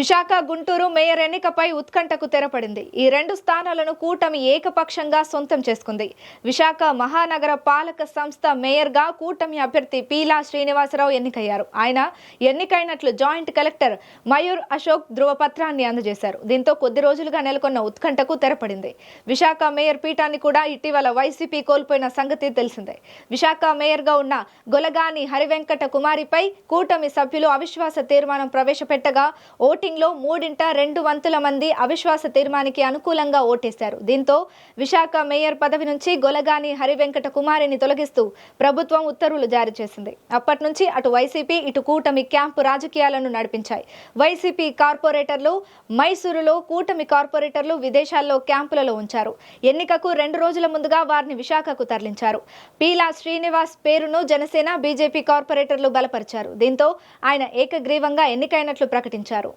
Visakha Guntur mayor ఎన్నికపై ఉత్కంఠకు తెరపడింది. ఈ రెండు స్థానాలను కూటమి ఏకపక్షంగా సొంతం చేసుకుంది. విశాఖ మహానగర పాలక సంస్థ మేయర్గా కూటమి అభ్యర్థి పీలా శ్రీనివాసరావు ఎన్నికయ్యారు. ఆయన ఎన్నికైనట్లు జాయింట్ కలెక్టర్ మయూర్ అశోక్ ధృవపత్రాన్ని అందజేశారు. దీంతో కొద్ది రోజులుగా నెలకొన్న ఉత్కంఠకు తెరపడింది. విశాఖ మేయర్ పీఠాన్ని కూడా ఇటీవల వైసీపీ కోల్పోయిన సంగతి తెలిసిందే. విశాఖ మేయర్గా ఉన్న గొలగాని హరివెంకట కుమారిపై కూటమి సభ్యులు అవిశ్వాస తీర్మానం ప్రవేశపెట్టగా ఓటింగ్లో 3/2 మంది అవిశ్వాస తీర్మానానికి అనుకూలంగా ఓటేశారు. దీంతో విశాఖ మేయర్ పదవి నుంచి గొలగాని హరివెంకట కుమారిని తొలగిస్తూ ప్రభుత్వం ఉత్తర్వులు జారీ చేసింది. అప్పటి నుంచి అటు వైసీపీ ఇటు కూటమి క్యాంపు రాజకీయాలను నడిపించాయి. వైసీపీ కార్పొరేటర్లు మైసూరులో, కూటమి కార్పొరేటర్లు విదేశాల్లో క్యాంపులలో ఉంచారు. ఎన్నికకు 2 రోజుల ముందుగా వారిని విశాఖకు తరలించారు. పీలా శ్రీనివాస్ పేరును జనసేన, బీజేపీ కార్పొరేటర్లు బలపరిచారు. దీంతో ఆయన ఏకగ్రీవంగా ఎన్నికైనట్లు ప్రకటించారు.